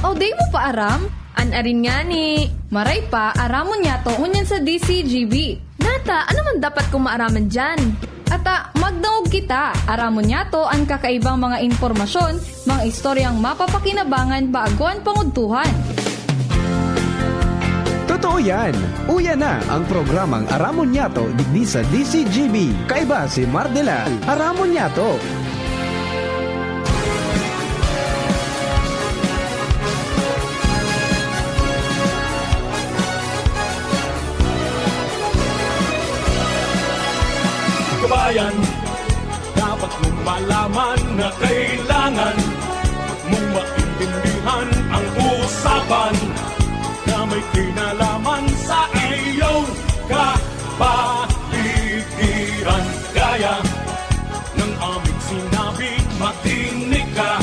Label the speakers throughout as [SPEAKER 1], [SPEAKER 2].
[SPEAKER 1] O day mo pa aram? Anarin nga ni. Maray pa, aramon niya to unyan sa DCGB. Nata, ano man dapat kong maaraman dyan? Ata, magdaog kita. Aramon niya to ang kakaibang mga informasyon, mga istoryang mapapakinabangan baaguan pangudtuhan.
[SPEAKER 2] Totoo yan! Uya na ang programang Aramon Yato digdi sa DCGB. Kaiba si Mardela, Aramon Yato.
[SPEAKER 3] Kabayan, dapat mong malaman na kailangan mong maintindihan ang usapan na may kinalaman sa iyong kapaligiran. Gaya ng aming sinabi, makinig ka.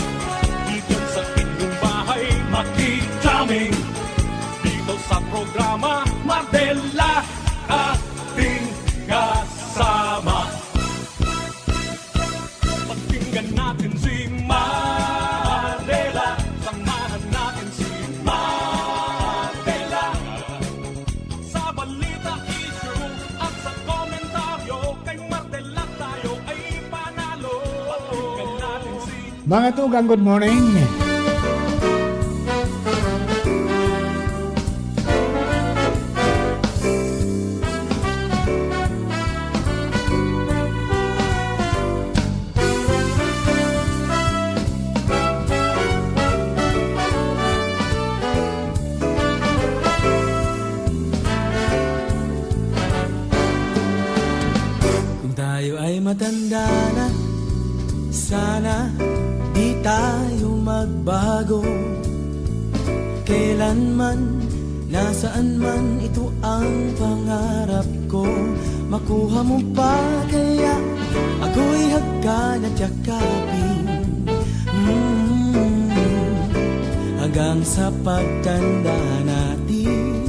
[SPEAKER 3] Dito sa inyong bahay, makijaming. Dito sa programa, Mardela, ating kasama. Pakinggan natin si Mardela, samahan natin si Mardela. Sa balita, issue at sa komentaryo, kay Mardela tayo ay panalo. Pakinggan natin si
[SPEAKER 4] Mga tugang, good morning.
[SPEAKER 5] Kung tayo ay matanda na, sana di tayo magbago. Kailanman, nasaan man, ito ang pangarap ko. Makuha mo pa kaya ako'y hagkan at yakapin, hanggang sa pagtanda natin.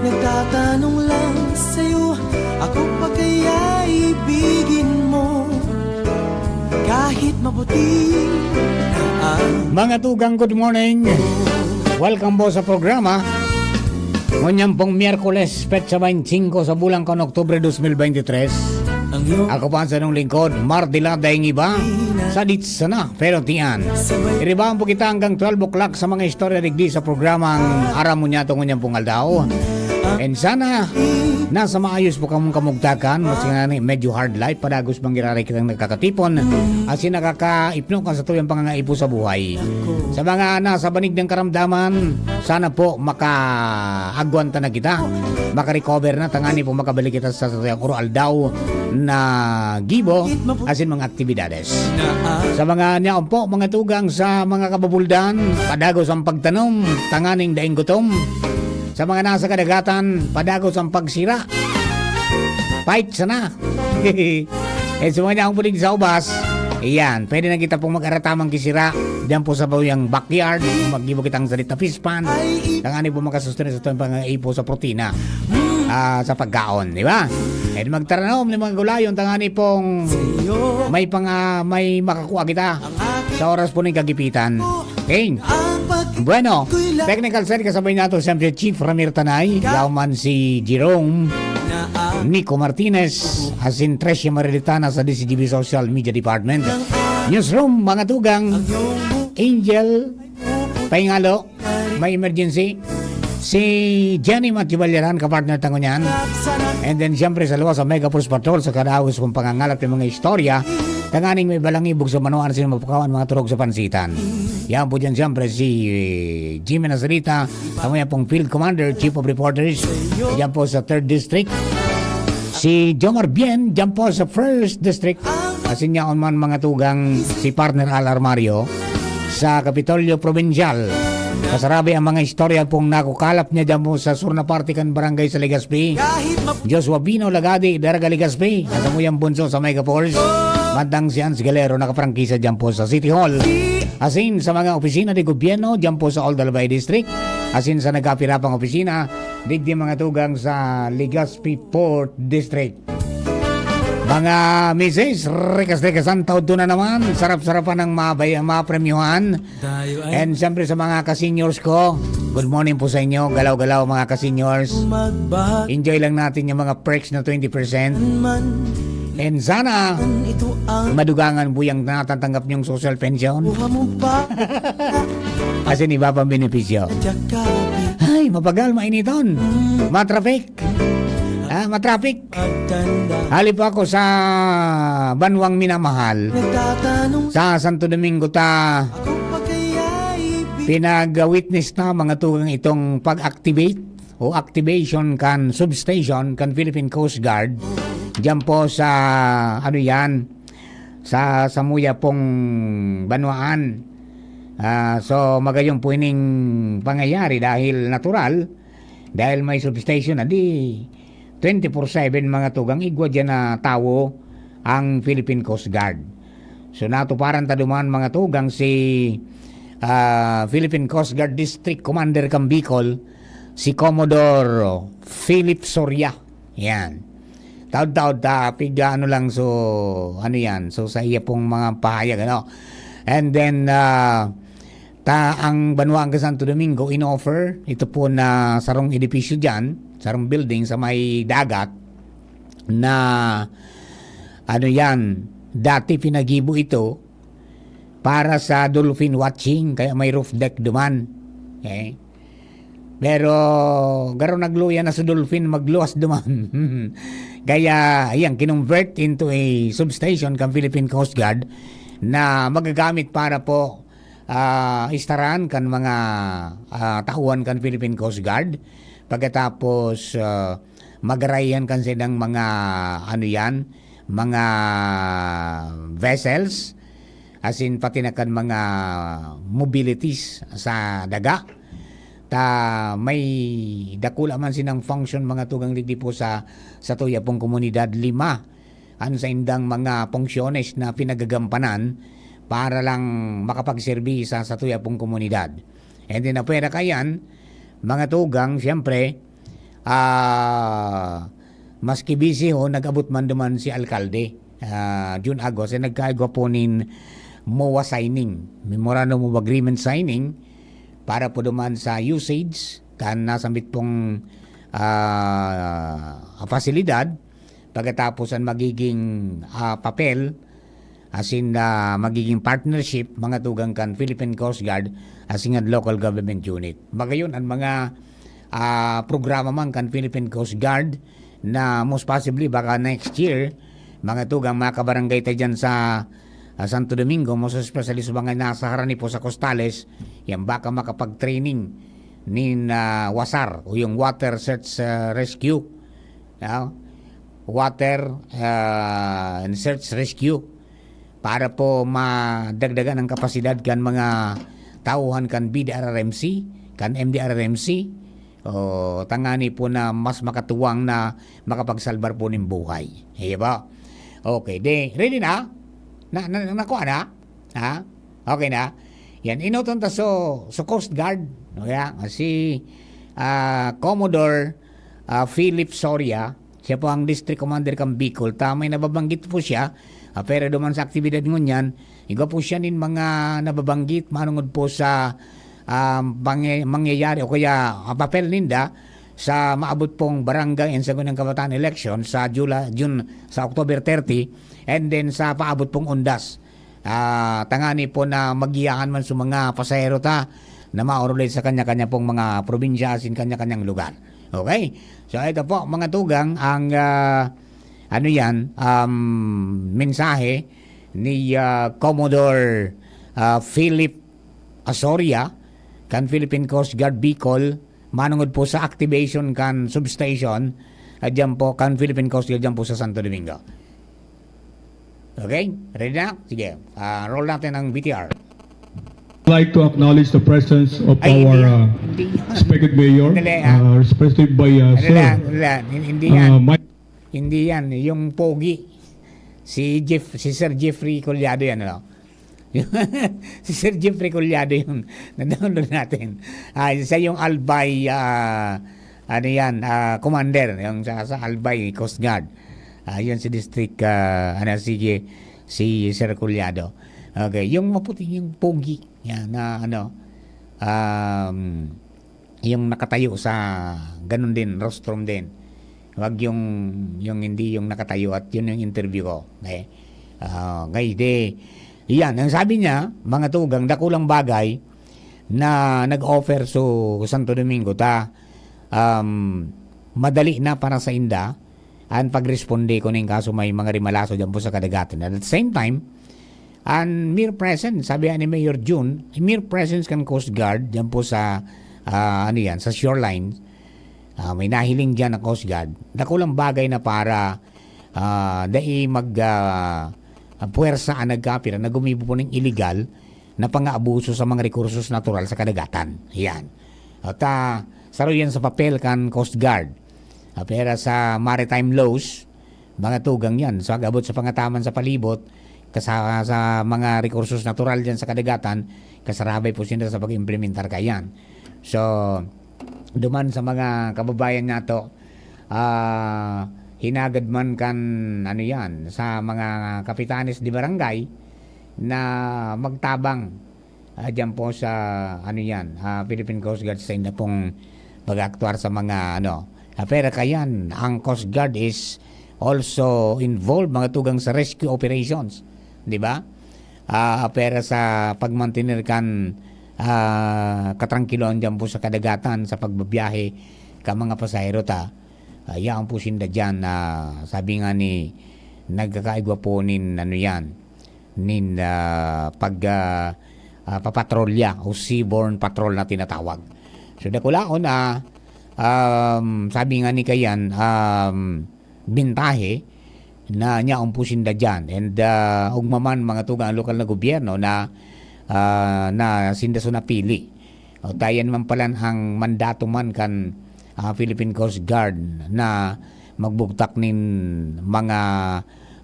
[SPEAKER 5] Nagtatanong lang sa'yo, ako pa kaya ibigin mo kahit mabuti na ang
[SPEAKER 4] Mga tugang, good morning. Welcome po sa programa. Ngunyan pong Miyerkules, petsa 25 sa bulang kon Oktubre 2023.
[SPEAKER 5] ang iyong
[SPEAKER 4] Ako pa sa nung lingkod, Mardela dahing iba. Sa ditsa na, pero tiyan. Iribahan po kita hanggang 12 o'clock sa mga istorya digdi sa programang Aramon Yato ngunyan pong aldaw. And sana nasa maayos po kamong kamugtakan, mas nga ni medyo hard life, padagos manggiraray kitang nagkakatipon at sinakakaipno ka sa tuyang pangangaipo sa buhay. Sa mga nasa banig ng karamdaman, sana po makaagwanta na kita, makarecover na, tangani po makabalik kita sa tuyang oral daw na gibo asin mga aktibidades. Sa mga niyaon po, mga tugang sa mga kababuldan, padagos ang pagtanom, tanganing daing gutom. Sa mga nasa kadagatan, padagos ang pagsira. Fight sana. Sa mga akong pulig sa ubas, iyan, pwede na kita pong mag-aratamang kisira. Diyan po sa bawang backyard, mag-ibo kitang salita fishpan. Tangani po makasustunin sa tuwing pang-ipo sa protina. Sa pagkaon, di ba? And magtaranaw ng mga gulayon, tangani pong may makakuha kita sa oras po ng kagipitan. Okay. Bueno, technical side kasabay nato siyempre Chief Ramir Tanay, Lauman si Jerome, Nico Martinez, asin Tresia Marilitana sa DCGB Social Media Department. Newsroom, mga tugang, Angel Pahingalo, may emergency. Si Jenny Matthew Valleran, kapartner tango niyan. And then siyempre sa luwas sa Mega Force Patrol sa kadawis kong pangangalap ng mga istorya. Tanganing may balangibog sa manuan sila mapakawan mga turog sa pansitan. Yan po dyan siyempre si Jimmy Nazarita, tamo yan pong Field Commander, Chief of Reporters, yan po sa 3rd District. Si Jomar Bien, dyan po sa 1st District. Kasi niya on man mga tugang si partner Alar Mario sa Kapitolyo Provincial. Kasarabi ang mga istorya pong nakukalap niya dyan po sa Surnapartikan Barangay sa Legazpi. Joshua Bino Lagadi, Daraga Legazpi. Kasamo yung bunso sa Mega Force. Mandang si Hans Galero, nakaprangkisa dyan po sa City Hall. Asin sa mga opisina de gobyerno dyan po sa Old Albay District. Asin sa nagkapirapang opisina digdi mga tugang sa Legazpi Port District. Mga Mrs. Rekas-rekas ang taod na naman. Sarap-sarapan ng mapremyuhan.
[SPEAKER 5] Tayo ay
[SPEAKER 4] And siyempre sa mga ka-seniors ko, good morning po sa inyo. Galaw-galaw mga ka-seniors.
[SPEAKER 5] magbahagan
[SPEAKER 4] Enjoy lang natin yung mga perks na 20%.
[SPEAKER 5] man.
[SPEAKER 4] And sana
[SPEAKER 5] Ito ang
[SPEAKER 4] madugangan po yung natatanggap niyong social pension.
[SPEAKER 5] buha mo pa.
[SPEAKER 4] Kasi iba pang benepisyo.
[SPEAKER 5] Jakapin
[SPEAKER 4] Ay, mabagal, mainiton. Matraffic. Matraffic.
[SPEAKER 5] pagtanda.
[SPEAKER 4] Halip ako sa banwang minamahal.
[SPEAKER 5] Nagtatanong
[SPEAKER 4] Sa Santo Domingo ta
[SPEAKER 5] ako pa kaya ibig.
[SPEAKER 4] pinag-witness na mga tugang itong pag-activate o activation kan substation kan Philippine Coast Guard. Diyan po sa ano yan sa Samuya pong Banwaan. So magayong po ining pangyayari dahil natural dahil may substation na di 24/7 mga tugang igwa dyan na tawo ang Philippine Coast Guard. So natuparan ta duman mga tugang si Philippine Coast Guard District Commander kang Bicol, si Commodore Philip Soria. Yan. Taod-taod piga ano lang so ano yan. So sa iya pong mga pahayag ano. And then ang Banwaan Santo Domingo in-offer ito po na sarong edipisyo dyan, sarong building sa may dagat na ano yan, dati pinagibo ito para sa dolphin watching kaya may roof deck duman. Okay? Pero garo nagluya na sa dolphin magluwas duman. Kaya ayan kinonvert into a substation kang Philippine Coast Guard na magagamit para po istaran kan mga tauhan kan Philippine Coast Guard. Pagkatapos magarayan kan silang mga ano yan, mga vessels as in pati na kan mga mobilities sa daga. May dakula man sinang function mga tugang ligdi po sa tuya pong komunidad 5 ano sa indang mga funksyones na pinagagampanan para lang makapagserbi sa tuya pong komunidad. And then pwera kayan mga tugang siyempre maski busy ho nag-abot man duman si alkalde June Agos nagkaigwa po nin MOA signing, Memorandum of Agreement signing para po duman sa usage kan nasambit pong pasilidad pagkatapos ang magiging papel as in magiging partnership mga tugang kan Philippine Coast Guard as in local government unit. Magayon ang mga programa man kan Philippine Coast Guard na most possibly baka next year mga tugang mga kabarangay tayo dyan sa Santo Domingo, most especially sa mga nasa harani po sa Costales, yan baka makapag-training ni WASAR o yung Water Search Rescue. Water and Search Rescue para po madagdagan ang kapasidad kan mga tauhan kan BDRRMC, kan MDRRMC o tangani po na mas makatuwang na makapagsalbar po ng buhay. Ba? Okay, ready na? Nakuha na? Ha? Okay na? Yan, inuton ta so Coast Guard. Okay, si Commodore Philip Soria, siya po ang District Commander kang Bicol. May nababanggit po siya, pero duman sa aktibidad ngunyan, iga po siya nin mga nababanggit, manungod po sa mangyayari o kaya papel ninda sa maabot pong barangay and Sangguniang Kabataan election sa June sa October 30 and then sa paabot pong undas. Tangani po na magiyahan man sa mga pasahero ta na maurulay sa kanya-kanya pong mga probinsya asin kanya-kanyang lugar. Okay? So ito po mga tugang ang mensahe ni Commodore Philip Asoria kan Philippine Coast Guard Bicol manungod po sa activation kan substation dyan po kan Philippine Coast Guard dyan po sa Santo Domingo. Okay? Ready na? Sige. Roll natin ang VTR.
[SPEAKER 6] I'd like to acknowledge the presence of
[SPEAKER 4] Ay,
[SPEAKER 6] our
[SPEAKER 4] hindi yan.
[SPEAKER 6] respected mayor,
[SPEAKER 4] Dali,
[SPEAKER 6] represented by Sir
[SPEAKER 4] Hindi yan.
[SPEAKER 6] Mike.
[SPEAKER 4] Hindi yan. Yung pogi. Si Sir Jeffrey Collado yan. Ano? Si Sir Jeffrey Collado yung na-download natin. Siya yung Albay commander. Yung sa Albay Coast Guard. Yun si District, si Sir Culyado. Okay, yung maputing, yung pogi, yan, na yung nakatayo sa, ganun din, rostrum din. Wag yung hindi yung nakatayo, at yun yung interview ko. Okay, yan, ang sabi niya, mga tugang, dakulang bagay na nag-offer so Santo Domingo, madali na para sa inda, ang pagresponde ko ng kaso may mga rimalaso dyan po sa kadagatan. At the same time, and mere presence, sabi ni Mayor June, mere presence kan Coast Guard dyan po sa sa shoreline, may nahiling dyan na Coast Guard, dakulang bagay na para puwersa ang nagkapira na gumibo po ng illegal na pang-aabuso sa mga rekursos natural sa kadagatan. Yan. At saro yan sa papel kan Coast Guard. Pero sa maritime laws, mga tugang yan. So agabot sa pangataman sa palibot, sa mga rekursos natural dyan sa kadagatan, kasarabay po sila sa pag-implementar kayan. So, duman sa mga kababayan nato, hinagad man kan sa mga kapitanes di barangay na magtabang dyan po sa Philippine Coast Guard sa inyo pong pag-aktuar sa mga pero kayan, ang Coast Guard is also involved mga tugang sa rescue operations, di ba? Pero sa pagmantener kan katrangkiloan dyan po sa kadagatan sa pagbabiyahe ka mga pasahero yan po sinda dyan na sabi nga ni nagkakaigwa po nin papatrolya o seaborne patrol na tinatawag. So dakulaon sabi nga ni kayan bintahe na niya umpusin da dyan, and ugmaman mga tugang lokal na gobyerno na sinda so napili o tayan man pala ang mandato man kan Philippine Coast Guard na magbugtak nin mga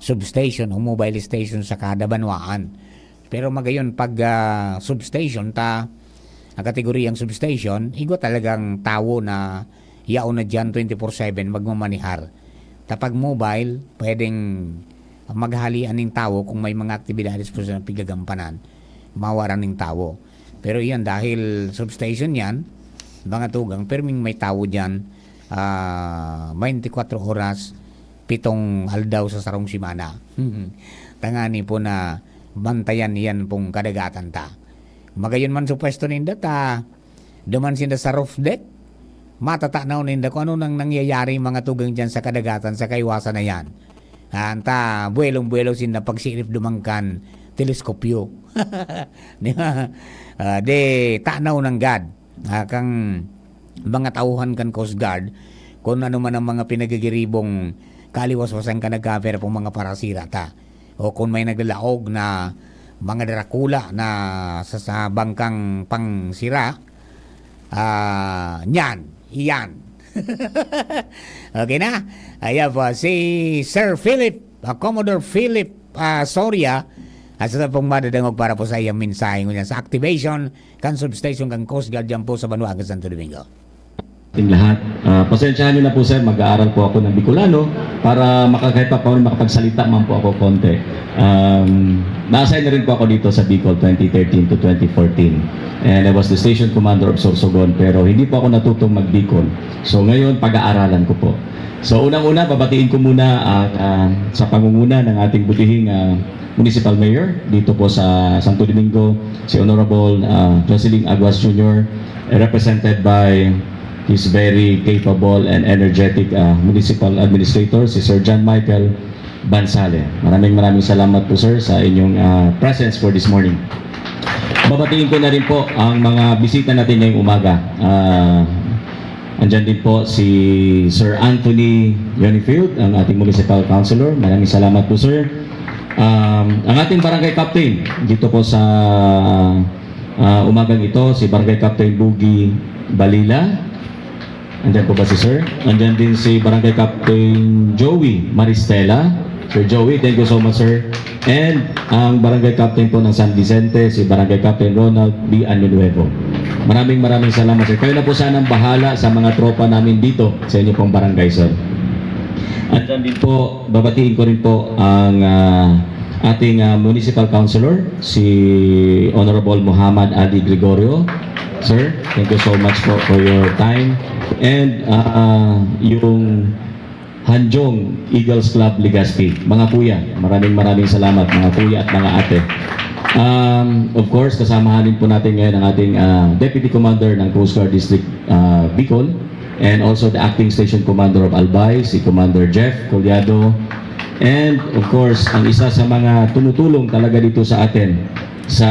[SPEAKER 4] substation o mobile station sa kada banwaan. Pero magayon pag substation ang kategoriyang substation, igwa talagang tao na yaon na dyan 24/7 magmamanihar. Tapag mobile, pwedeng maghalian ng tao kung may mga aktibidades po sa pigagampanan, mawaran ng tao. Pero yan, dahil substation yan, mga tugang, perming may tao dyan, 24 oras, 7 aldaw sa sarong simana. Tangani po na bantayan yan pong kadagatan Magayon man sa pwesto ninda duman sinda sa roof deck, matatanaw ninda kung ano nang nangyayari mga tugang dyan sa kadagatan sa kaiwasan na yan. Buwelong-buwelo sinda pagsilip dumangkan teleskopyo. Di ba? Tanaw ng God. Kang mga tauhan kan Coast Guard, kung ano man ang mga pinagigiribong kaliwas-wasan ka nagkapera pong mga parasira o kung may naglalaog na mga Dracula na sa bangkang pangsira, iyan. Okay na? Ayan po, si Sir Philip, Commodore Philip Soria, at sa pong madadangog para po sa iyang mensahe ngunyan sa activation kan substation kan Coast Guard dyan po sa Banuanga, Santo Domingo.
[SPEAKER 7] Ating lahat. Pasensyahan nyo na po sir, mag-aaral po ako ng Bicolano para kahit pa makapagsalita man po ako konti. Na-assign na rin po ako dito sa Bicol 2013 to 2014. And I was the station commander of Sorsogon, pero hindi po ako natutong mag-Bicol. So ngayon, pag-aaralan ko po. So unang-una, babatiin ko muna sa pangunguna ng ating butihing Municipal Mayor dito po sa Santo Domingo, si Honorable Jocelyn Aguas Jr., represented by his very capable and energetic Municipal Administrator, si Sir John Michael Bansale. Maraming salamat po sir sa inyong presence for this morning. Babatiin ko na rin po ang mga bisita natin ngayong umaga. Andyan din po si Sir Anthony Yonifield, ang ating Municipal Councilor. Maraming salamat po sir. Ang ating Barangay Captain dito po sa umagang ito, si Barangay Captain Bugi Balila. Andyan po ba si Sir? Andyan din si Barangay Captain Joey Maristela. Sir Joey, thank you so much Sir. And ang Barangay Captain po ng San Vicente, si Barangay Captain Ronald B. Anunuevo. Maraming salamat Sir. Kayo na po sanang bahala sa mga tropa namin dito sa inyo pong barangay Sir. At dyan din po, babatiin ko rin po ang ating municipal councilor, si Honorable Muhammad Ali Gregorio. Sir, thank you so much po for your time. And yung Hanjong Eagles Club Legazpi. Mga kuya, maraming salamat mga kuya at mga ate. Of course, kasamahan din po natin ngayon ang ating Deputy Commander ng Coast Guard District Bicol, and also the Acting Station Commander of Albay, si Commander Jeff Collado, and of course, ang isa sa mga tumutulong talaga dito sa atin sa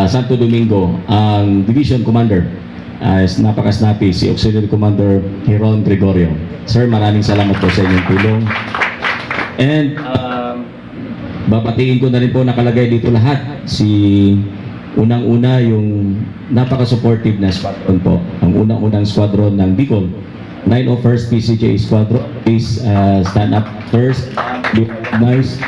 [SPEAKER 7] Santo Domingo, ang Division Commander, napaka-snappy, si Auxiliary Commander Hiron Gregorio. Sir, maraming salamat po sa inyong tulong. And babatiin ko na rin po, nakalagay dito lahat, si unang-una yung napaka-supportive na squadron po, ang unang-unang squadron ng Bicol, 901st PCJ Squadron. Please stand up first, be recognized.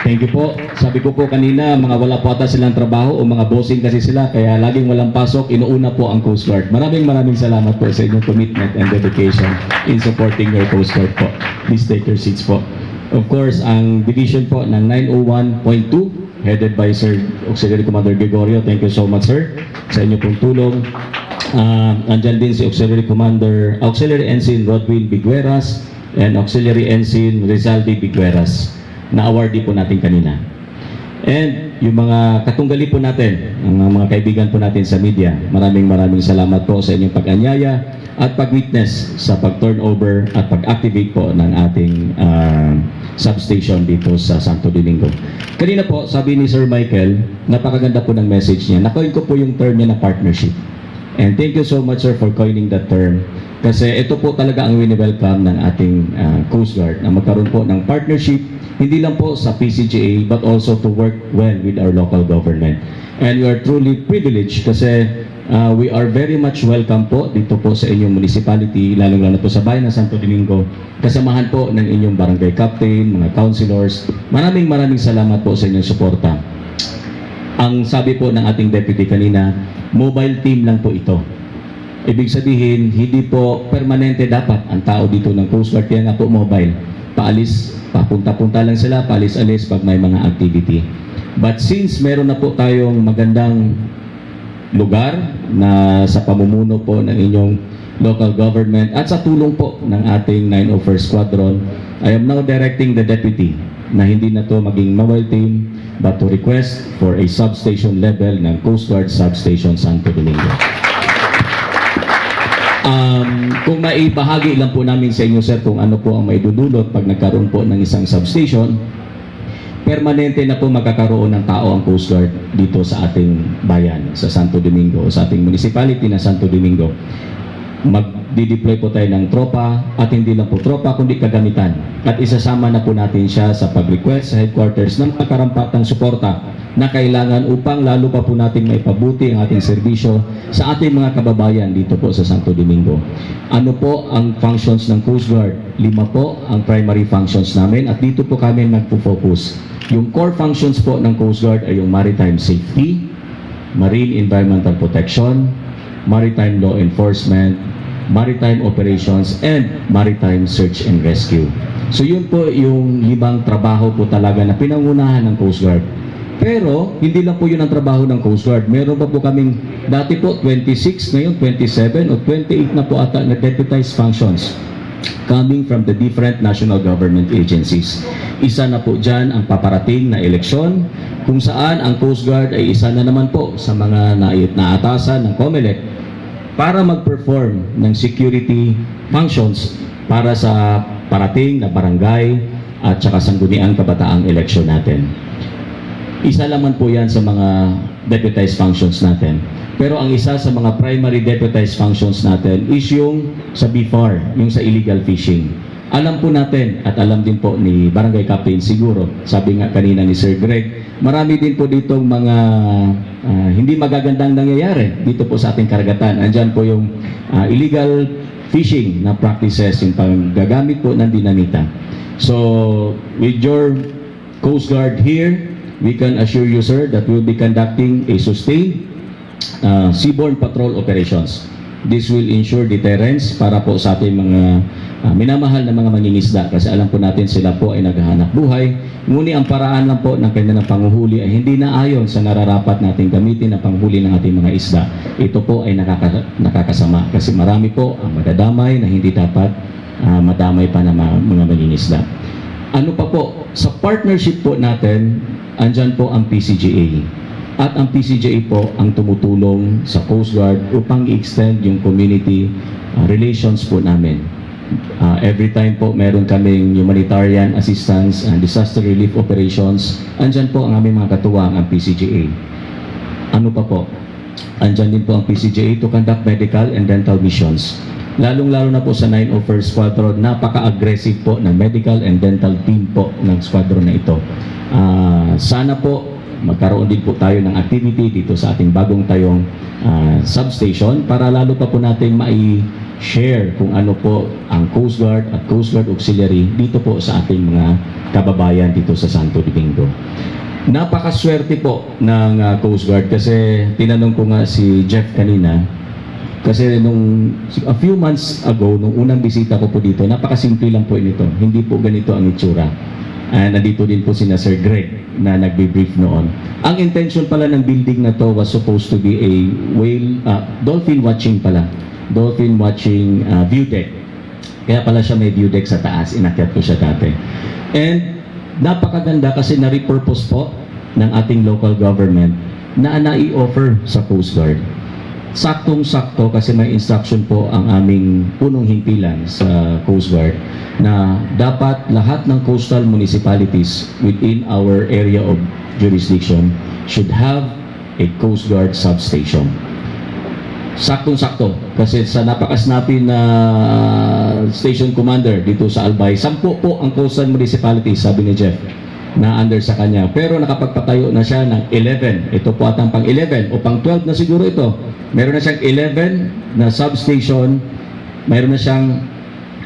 [SPEAKER 7] Thank you po. Sabi ko po kanina, mga wala po ata silang trabaho o mga bossing kasi sila, kaya laging walang pasok, inuuna po ang Coast Guard. Maraming salamat po sa inyong commitment and dedication in supporting your Coast Guard po. Please take your seats po. Of course, ang division po ng 901.2, headed by Sir Auxiliary Commander Gregorio. Thank you so much, sir, sa inyong pong tulong. Andyan din si Auxiliary Ensign Rodwin Bigueras and Auxiliary Ensign Rizaldi Bigueras, na awardee po natin kanina. And yung mga katunggali po natin, ang mga kaibigan po natin sa media, maraming salamat po sa inyong pag-anyaya at pag-witness sa pag-turnover at pag-activate po ng ating substation dito sa Santo Domingo. Kanina po, sabi ni Sir Michael, napakaganda po ng message niya. Nakoin ko po yung term niya na partnership. And thank you so much, sir, for coining that term. Kasi ito po talaga ang wini-welcome ng ating Coast Guard, na magkaroon po ng partnership, hindi lang po sa PCGA, but also to work well with our local government. And we are truly privileged kasi we are very much welcome po dito po sa inyong municipality, lalong-lalo po sa bayan ng Santo Domingo, kasamahan po ng inyong barangay captain, mga councilors. Maraming salamat po sa inyong suporta. Ang sabi po ng ating deputy kanina, mobile team lang po ito. Ibig sabihin, hindi po permanente dapat ang tao dito ng Coast Guard, kaya nga po mobile. Paalis, papunta-punta lang sila, paalis-alis pag may mga activity. But since meron na po tayong magandang lugar na sa pamumuno po ng inyong local government at sa tulong po ng ating 901st Squadron, I am now directing the deputy na hindi na to maging mobile team, but to request for a substation level ng Coast Guard Substation Santo Domingo. Kung maibahagi lang po namin sa inyo, sir, kung ano po ang maidudulot pag nagkaroon po ng isang substation, permanente na po magkakaroon ng tao ang Coast Guard dito sa ating bayan, sa Santo Domingo, sa ating municipality na Santo Domingo. Magdi-deploy po tayo ng tropa, at hindi lang po tropa, kundi kagamitan. At isasama na po natin siya sa pag-request sa headquarters ng karampatang suporta na kailangan upang lalo pa po natin maipabuti ang ating serbisyo sa ating mga kababayan dito po sa Santo Domingo. Ano po ang functions ng Coast Guard? 5 po ang primary functions namin, at dito po kami nagpo-focus. Yung core functions po ng Coast Guard ay yung maritime safety, marine environmental protection, maritime law enforcement, maritime operations, and maritime search and rescue. So yun po yung 5 trabaho po talaga na pinangunahan ng Coast Guard. Pero hindi lang po yun ang trabaho ng Coast Guard. Meron pa po kaming dati po 26, ngayon 27 o 28 na po ata na deputized functions coming from the different national government agencies. Isa na po dyan ang paparating na eleksyon, kung saan ang Coast Guard ay isa na naman po sa mga naatasan ng COMELEC para mag-perform ng security functions para sa parating na barangay at saka sangguniang kabataang eleksyon natin. Isa lamang po yan sa mga deputized functions natin. Pero ang isa sa mga primary deputized functions natin is yung sa BFAR, yung sa illegal fishing. Alam po natin at alam din po ni Barangay Captain siguro, sabi nga kanina ni Sir Greg, marami din po ditong mga hindi magagandang nangyayari dito po sa ating karagatan. Andyan po yung illegal fishing na practices, yung paggagamit po ng dinamita. So, with your Coast Guard here, we can assure you, sir, that we'll be conducting a sustained seaborne patrol operations. This will ensure deterrence para po sa ating mga minamahal na mga mangingisda kasi alam po natin sila po ay naghahanap buhay. Ngunit ang paraan lang po ng kanilang panguhuli ay hindi na ayon sa nararapat nating gamitin na panghuli ng ating mga isda. Ito po ay nakakasama kasi marami po ang madadamay na hindi dapat madamay pa ng mga mangingisda. Ano pa po, sa partnership po natin, andyan po ang PCGA. At ang PCGA po ang tumutulong sa Coast Guard upang i-extend yung community relations po namin. Every time po meron kaming humanitarian assistance and disaster relief operations, andyan po ang aming mga katuwang, ang PCGA. Ano pa po? Andyan din po ang PCGA to conduct medical and dental missions. Lalong-lalo na po sa 901st Squadron, napaka-aggressive po ng medical and dental team po ng squadron na ito. Sana po magkaroon din po tayo ng activity dito sa ating bagong tayong substation para lalo pa po natin mai-share kung ano po ang Coast Guard at Coast Guard Auxiliary dito po sa ating mga kababayan dito sa Santo Domingo. Napakaswerte po ng Coast Guard kasi tinanong ko nga si Jeff kanina kasi a few months ago, nung unang bisita ko po dito, napakasimple lang po nito. Hindi po ganito ang itsura. Nandito din po si Sir Greg na nagbe-brief noon. Ang intention pala ng building na to was supposed to be a dolphin watching pala. Dolphin watching view deck. Kaya pala siya may view deck sa taas. Inakyat ko siya dati. And napakaganda kasi na-repurpose po ng ating local government na nai-offer sa Coast Guard. Saktong-sakto kasi may instruction po ang aming punong himpilan sa Coast Guard na dapat lahat ng coastal municipalities within our area of jurisdiction should have a Coast Guard substation. Saktong-sakto kasi sa napakasnapin na station commander dito sa Albay, 10 po ang coastal municipalities, sabi ni Jeff, na under sa kanya. Pero nakapagpatayo na siya ng 11. Ito po atang pang 11 o pang 12 na siguro ito. Meron na siyang 11 na substation, meron na siyang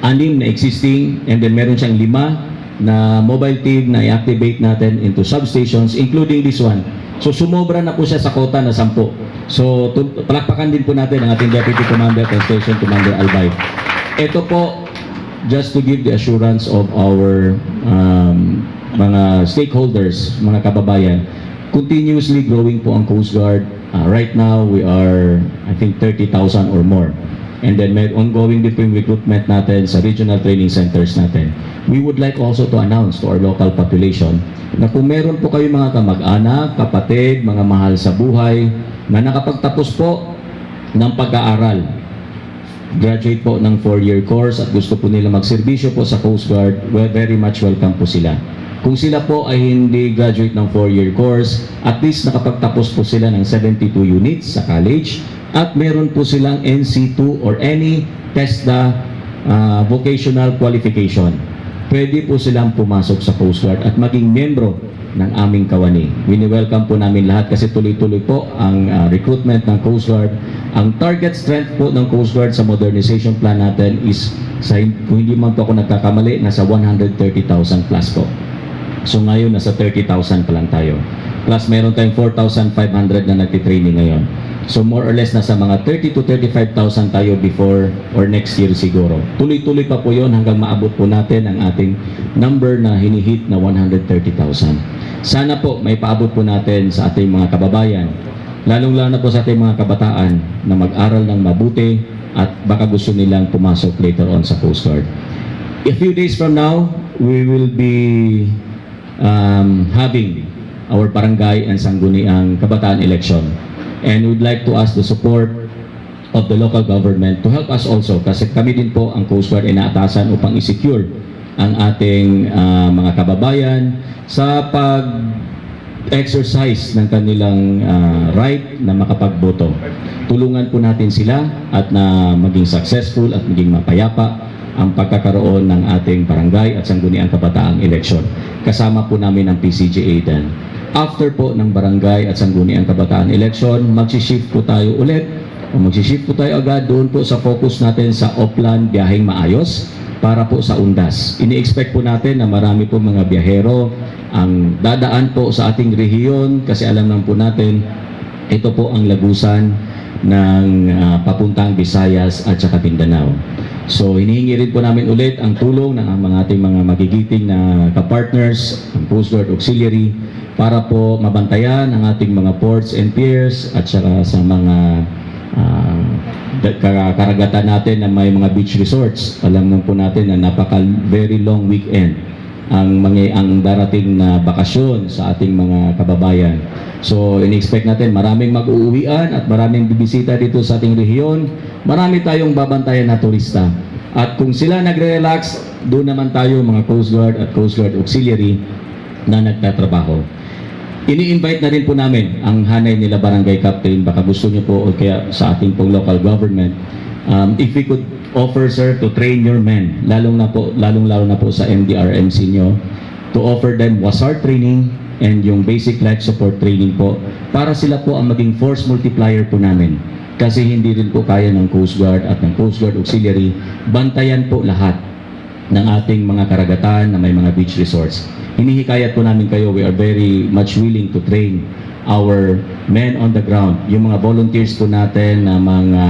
[SPEAKER 7] 6 na existing, and then meron siyang 5 na mobile team na i-activate natin into substations, including this one. So sumobra na po siya sa quota na 10. So palakpakan din po natin ang ating Deputy Commander at Station Commander Albay. Ito po, just to give the assurance of our mga stakeholders, mga kababayan, continuously growing po ang Coast Guard. Right now, we are, I think, 30,000 or more. And then may ongoing din po yung recruitment natin sa regional training centers natin. We would like also to announce to our local population na kung meron po kayo mga kamag-anak, kapatid, mga mahal sa buhay, na nakapagtapos po ng pag-aaral, graduate po ng 4-year course at gusto po nila magserbisyo po sa Coast Guard, well, very much welcome po sila. Kung sila po ay hindi graduate ng 4-year course, at least nakapagtapos po sila ng 72 units sa college at meron po silang NC2 or any TESDA vocational qualification. Pwede po silang pumasok sa Coast Guard at maging membro ng aming kawani. Wini-welcome po namin lahat kasi tuloy-tuloy po ang recruitment ng Coast Guard. Ang target strength po ng Coast Guard sa modernization plan natin is, kung hindi man po ako nagkakamali, nasa 130,000 plus po. So ngayon, nasa 30,000 pa lang tayo. Plus, meron tayong 4,500 na nagtitraining ngayon. So more or less, nasa mga 30 to 35,000 tayo before or next year siguro. Tuloy-tuloy pa po yun hanggang maabot po natin ang ating number na hinihit na 130,000. Sana po may paabot po natin sa ating mga kababayan, lalong-lalo na po sa ating mga kabataan na mag-aral ng mabuti at baka gusto nilang pumasok later on sa Coast Guard. A few days from now, we will be having our barangay and sangguniang kabataan election, and we'd like to ask the support of the local government to help us also kasi kami din po ang Coast Guard ay naatasan upang i-secure ang ating mga kababayan sa pag-exercise ng kanilang right na makapagboto. Tulungan po natin sila at na maging successful at maging mapayapa ang pagkakaroon ng ating barangay at sangguniang kabataang eleksyon. Kasama po namin ang PCGA din. After po ng barangay at sangguniang kabataan election, mag-shift po tayo ulit o mag-shift po tayo agad doon po sa focus natin sa Oplan biyaheng maayos para po sa Undas. Ini-expect po natin na marami po mga biyahero ang dadaan po sa ating rehiyon kasi alam naman po natin ito po ang lagusan ng papuntang Visayas at saka Mindanao. So hinihingi rin po namin ulit ang tulong ng mga ating mga magigiting na kapartners, ang Coast Guard Auxiliary, para po mabantayan ang ating mga ports and piers at saka sa mga karagatan natin na may mga beach resorts. Alam naman po natin na very long weekend ang darating na bakasyon sa ating mga kababayan. So, in-expect natin maraming mag-uuwian at maraming bibisita dito sa ating rehiyon. Marami tayong babantayan na turista. At kung sila nagre-relax, doon naman tayo mga Coast Guard at Coast Guard Auxiliary na nagtatrabaho. Ini-invite na rin po namin ang hanay nila barangay captain, baka gusto niyo po o kaya sa ating pong local government, if we could offer, sir, to train your men, lalong lalo na po sa MDRMC nyo, to offer them WASAR training and yung basic life support training po, para sila po ang maging force multiplier po namin. Kasi hindi rin po kaya ng Coast Guard at ng Coast Guard Auxiliary bantayan po lahat ng ating mga karagatan na may mga beach resorts. Hinihikayat po namin kayo, we are very much willing to train our men on the ground. Yung mga volunteers po natin na mga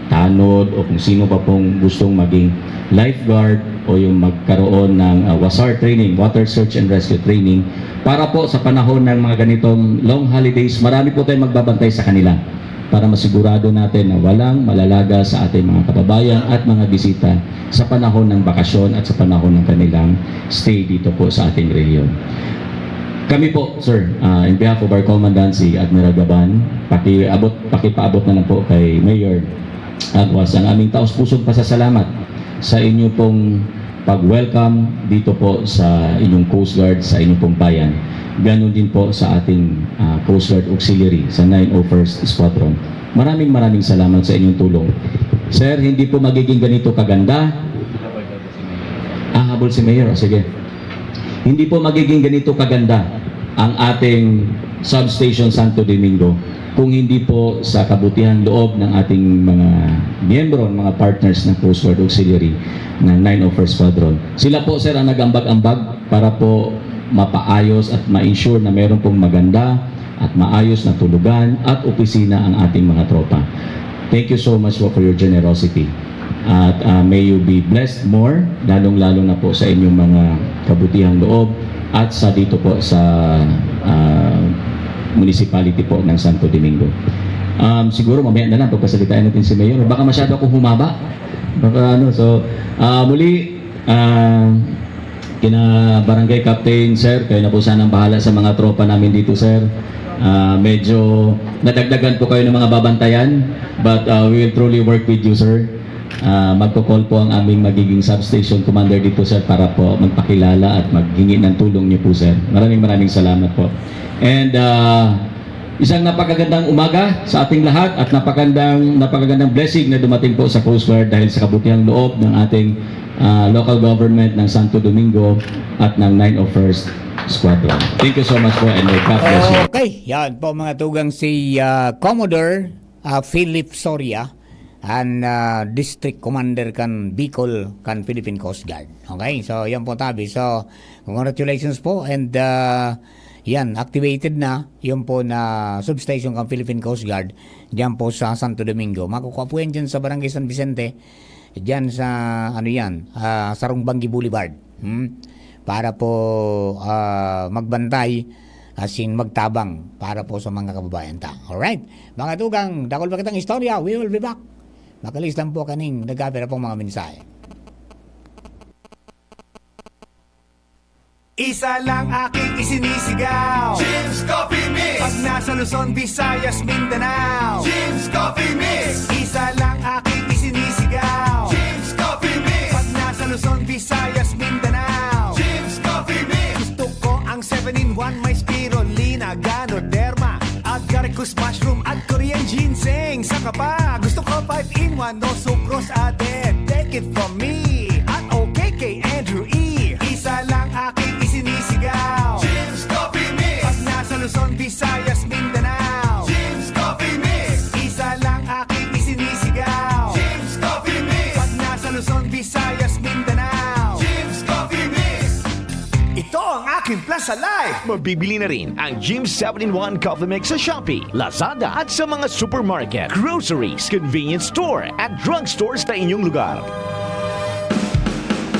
[SPEAKER 7] tanod o kung sino pa pong gustong maging lifeguard o yung magkaroon ng WASAR training, Water Search and Rescue training, para po sa panahon ng mga ganitong long holidays, marami po tayong magbabantay sa kanila para masigurado natin na walang malalaga sa ating mga kababayan at mga bisita sa panahon ng bakasyon at sa panahon ng kanilang stay dito po sa ating rehiyon. Kami po, sir, in behalf of our Commandant, si Admiral Gaban, pakipaabot na lang po kay Mayor Aguas ang aming taos-pusong pasasalamat sa inyo pong pag-welcome dito po sa inyong Coast Guard, sa inyong pong bayan. Ganon din po sa ating Coast Guard Auxiliary sa 901st Squadron. Maraming salamat sa inyong tulong. Sir, hindi po magiging ganito kaganda. Habol si Mayor. Sige. Hindi po magiging ganito kaganda ang ating substation Santo Domingo kung hindi po sa kabutihan loob ng ating mga miyembro, mga partners ng Coast Guard Auxiliary ng 901st Squadron. Sila po, sir, ang nag-ambag-ambag para po mapaayos at ma-ensure na meron pong maganda at maayos na tulugan at opisina ang ating mga tropa. Thank you so much for your generosity. At may you be blessed more, lalong-lalo na po sa inyong mga kabutihang loob at sa dito po sa municipality po ng Santo Domingo. Siguro mamaya na lang pagpasalitain natin si Mayor. Baka masyado akong humaba. Muli, kina Barangay Captain, sir, kayo na po sanang bahala sa mga tropa namin dito, sir. Medyo nadagdagan po kayo ng mga babantayan, but we will truly work with you, sir. Magko-call po ang aming magiging substation commander dito, sir, para po magpakilala at maghingi ng tulong niyo po, sir. Maraming salamat po. And isang napakagandang umaga sa ating lahat at napakagandang blessing na dumating po sa Coast Guard dahil sa kabutihang loob ng ating local government ng Santo Domingo at ng 901st Squadron. Thank you so much po and may God bless you.
[SPEAKER 4] Okay, yan po mga tugang si Commodore Philip Soria and District Commander kan Bicol kan Philippine Coast Guard. Okay, so yan po tabi. So congratulations po and yan, activated na yung po na substation kan Philippine Coast Guard dyan po sa Santo Domingo. Makukuha po yan dyan sa Barangay San Vicente, dyan sa Sarong Bangi Boulevard. Para po magbantay asin magtabang para po sa mga kababayan ta. Alright, mga tugang, dakol pa kitang istorya, we will be back. Makalis lang po kaning nagkapira pong mga mensahe.
[SPEAKER 5] Isa lang aking isinisigaw,
[SPEAKER 3] Jim's Coffee Mix!
[SPEAKER 5] pag nasa Luzon, Visayas, Mindanao.
[SPEAKER 3] Jim's Coffee Mix!
[SPEAKER 5] Isa lang aking isinisigaw,
[SPEAKER 3] Jim's Coffee Mix!
[SPEAKER 5] pag nasa Luzon, Visayas, Mindanao.
[SPEAKER 3] Jim's Coffee Mix!
[SPEAKER 5] Gusto ko ang 7-in-1, may spirulina, ganoderma, agaricus mushroom at Korean ginseng. Saka pa, gusto ko 5-in-1, no sucrose added. Take it from me, at okay kay Andrew E. Isa lang aking isinisigaw,
[SPEAKER 3] Jim's Coffee Mix!
[SPEAKER 5] pag nasa Luzon, Visayas, Mindanao.
[SPEAKER 3] Jim's Coffee Mix!
[SPEAKER 5] Isa lang aking isinisigaw,
[SPEAKER 3] Jim's Coffee Mix!
[SPEAKER 5] pag nasa Luzon, Visayas, Mindanao.
[SPEAKER 3] Jim's Coffee Mix!
[SPEAKER 5] Ito ang aking plan. nasa life.
[SPEAKER 8] Mabibili na rin ang Jim 7-in-1 Coffee Mix sa Shopee, Lazada at sa mga supermarket, groceries, convenience store at drugstores na inyong lugar.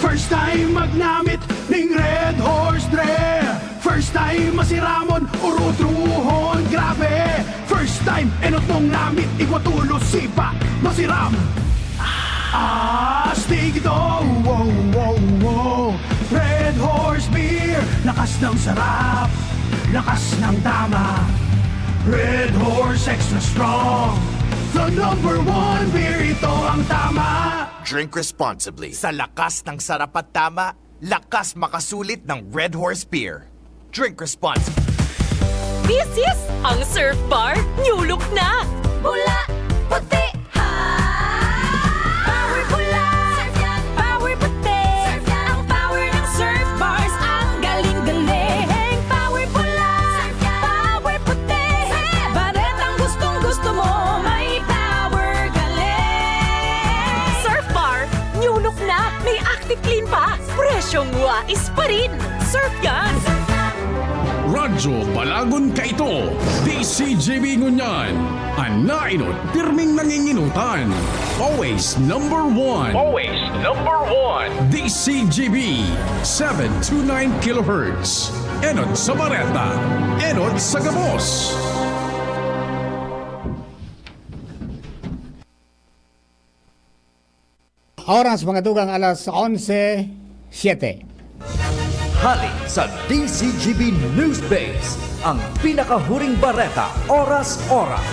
[SPEAKER 3] First time magnamit ning Red Horse Dre. First time masiramon urutruhon grabe. First time enot nung namit igwatulo sipa masiram. Astig ito, wow, wow, wow. Red Horse Beer, lakas ng sarap, lakas ng tama. Red Horse Extra Strong, the #1 beer, ito ang tama.
[SPEAKER 5] Drink responsibly. Sa lakas ng sarap at tama, lakas makasulit ng Red Horse Beer. Drink responsibly.
[SPEAKER 9] This is ang Surf Bar New Look na! Bula, puti, ha! Power bula, surf yan, power puti. Surf yan, ang power ng Surf Bars, ang galing-galing. Power bula, surf yan, power puti. Baret ang gustong-gusto mo, may power galing. Surf Bar, New Look na, may active clean pa. Presyong wais pa rin. Surf yan!
[SPEAKER 3] Radyo Balagon ka ito, DCGB Ngunyan, Anainot, pirming nanginginutan. Always #1. Always #1. DCGB, 729 kHz. Enot sa Bareta, Enot sa Gabos.
[SPEAKER 4] Oras mga tugang alas 11:07.
[SPEAKER 10] Hali sa DCGB News Base, ang pinakahuring bareta, oras-oras.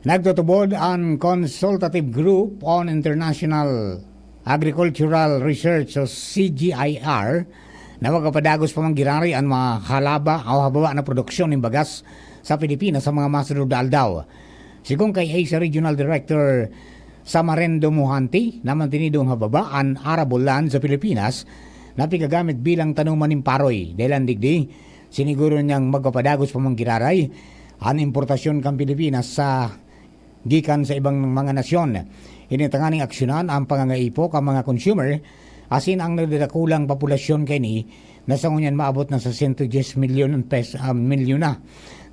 [SPEAKER 4] Nagtutubod ang Consultative Group on International Agricultural Research o CGIR na magapadagos pa manggirari ang mga halaba o hababa na produksyon ng bagas sa Pilipinas sa mga masunod na aldaw. Sigung kay ASA Regional Director Samarendo Muhanti, naman tinidong hababaan arable land sa Pilipinas na pigagamit bilang tanuman ng paroy. Dahil digdi, siniguro niyang magpapadagos pa manggiraray ang importasyon kang Pilipinas sa gikan sa ibang mga nasyon. Initanganing aksyonan ang pangangaipo ka mga consumer asin ang nagdadakulang populasyon kay ni na sa ngunyan maabot na sa 110 milyon na.